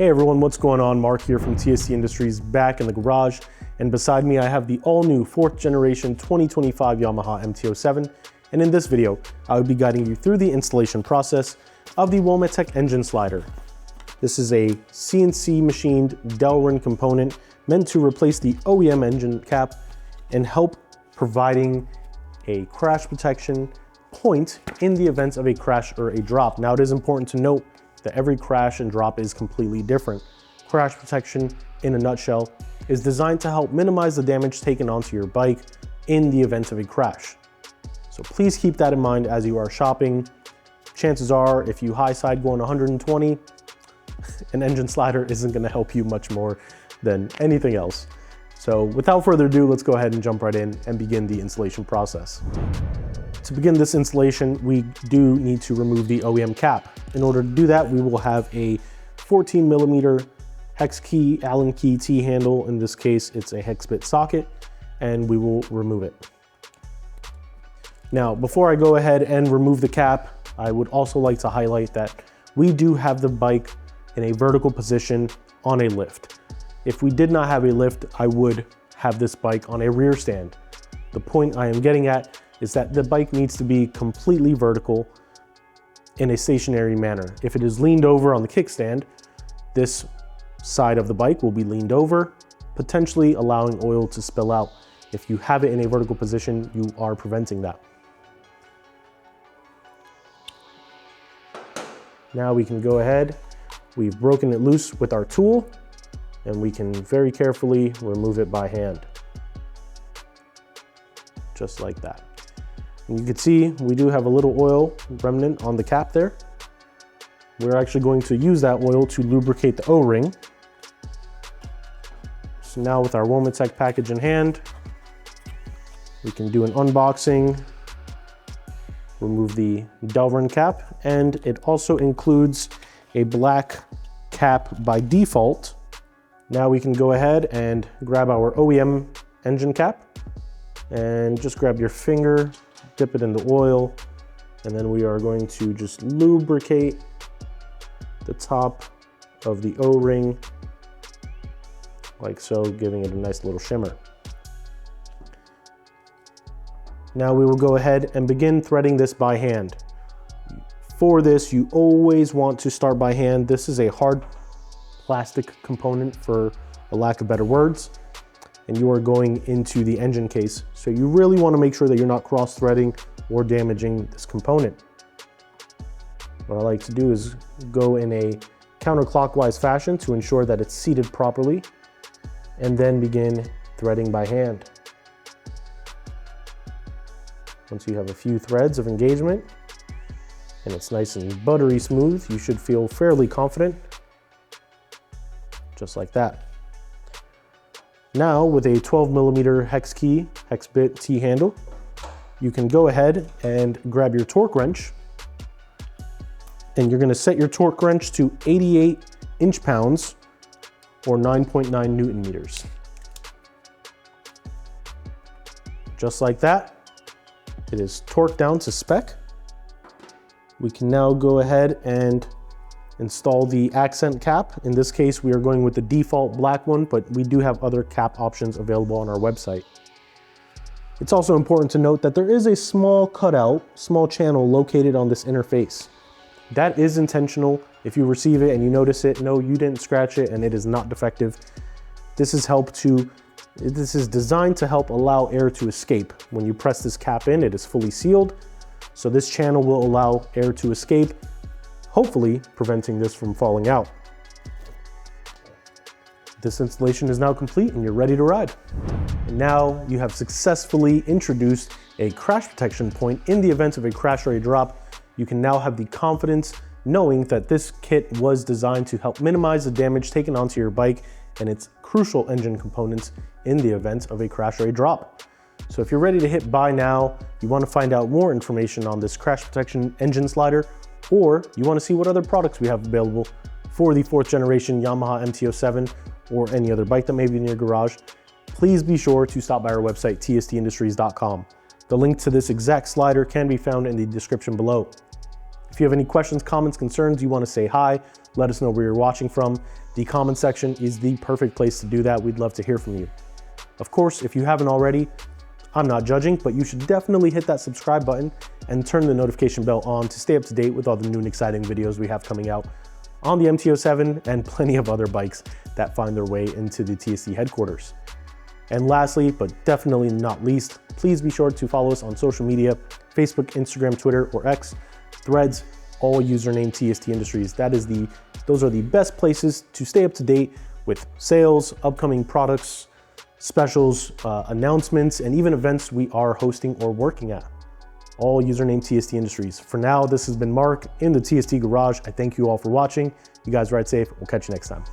Hey everyone, what's going on? Mark here from TST Industries, back in the garage, and beside me I have the all-new 4th generation 2025 Yamaha MT-07, and in this video I will be guiding you through the installation process of the Womet-Tech Engine Slider. This is a CNC machined delrin component meant to replace the OEM engine cap and help providing a crash protection point in the event of a crash or a drop. Now it is important to note that every crash and drop is completely different. Crash protection, in a nutshell, is designed to help minimize the damage taken onto your bike in the event of a crash. So please keep that in mind as you are shopping. Chances are, if you high side going 120, an engine slider isn't gonna help you much more than anything else. So without further ado, let's go ahead and jump right in and begin the installation process. To begin this installation, we do need to remove the OEM cap. In order to do that, we will have a 14mm hex key, Allen key T-handle. In this case, it's a hex bit socket, and we will remove it. Now, before I go ahead and remove the cap, I would also like to highlight that we do have the bike in a vertical position on a lift. If we did not have a lift, I would have this bike on a rear stand. The point I am getting at is that the bike needs to be completely vertical in a stationary manner. If it is leaned over on the kickstand, this side of the bike will be leaned over, potentially allowing oil to spill out. If you have it in a vertical position, you are preventing that. Now we can go ahead. We've broken it loose with our tool, and we can very carefully remove it by hand. Just like that. And you can see we do have a little oil remnant on the cap there. We're actually going to use that oil to lubricate the O-ring. So now with our Womet-Tech package in hand, we can do an unboxing, remove the delrin cap, and it also includes a black cap by default. Now we can go ahead and grab our OEM engine cap and just grab your finger, dip it in the oil, and then we are going to just lubricate the top of the O-ring like so, giving it a nice little shimmer. Now we will go ahead and begin threading this by hand. For this, you always want to start by hand. This is a hard plastic component, for a lack of better words, and you are going into the engine case. So you really want to make sure that you're not cross-threading or damaging this component. What I like to do is go in a counterclockwise fashion to ensure that it's seated properly, and then begin threading by hand. Once you have a few threads of engagement and it's nice and buttery smooth, you should feel fairly confident, just like that. Now with a 12mm hex key, hex bit T-handle, you can go ahead and grab your torque wrench, and you're gonna set your torque wrench to 88 inch-pounds or 9.9 Newton meters. Just like that, it is torqued down to spec. We can now go ahead and install the accent cap. In this case, we are going with the default black one, but we do have other cap options available on our website. It's also important to note that there is a small cutout, small channel located on this interface. That is intentional. If you receive it and you notice it, no, you didn't scratch it and it is not defective. This is designed to help allow air to escape. When you press this cap in, it is fully sealed. So this channel will allow air to escape, hopefully preventing this from falling out. This installation is now complete and you're ready to ride. And now you have successfully introduced a crash protection point in the event of a crash or a drop. You can now have the confidence knowing that this kit was designed to help minimize the damage taken onto your bike and its crucial engine components in the event of a crash or a drop. So if you're ready to hit buy now, you want to find out more information on this crash protection engine slider, or you want to see what other products we have available for the 4th generation Yamaha MT-07 or any other bike that may be in your garage, please be sure to stop by our website, tstindustries.com. The link to this exact slider can be found in the description below. If If you have any questions, comments, concerns, you want to say hi, let us know where you're watching from. The comment section is the perfect place to do that. We'd love to hear from you. Of course, if you haven't already, I'm not judging, but you should definitely hit that subscribe button and turn the notification bell on to stay up to date with all the new and exciting videos we have coming out on the MT-07 and plenty of other bikes that find their way into the TST headquarters. And lastly, but definitely not least, please be sure to follow us on social media, Facebook, Instagram, Twitter, or X, Threads, all username TST Industries. Those are the best places to stay up to date with sales, upcoming products, specials, announcements, and even events we are hosting or working at. All username TST Industries. For now, this has been Mark in the TST Garage. I thank you all for watching. You guys ride safe. We'll catch you next time.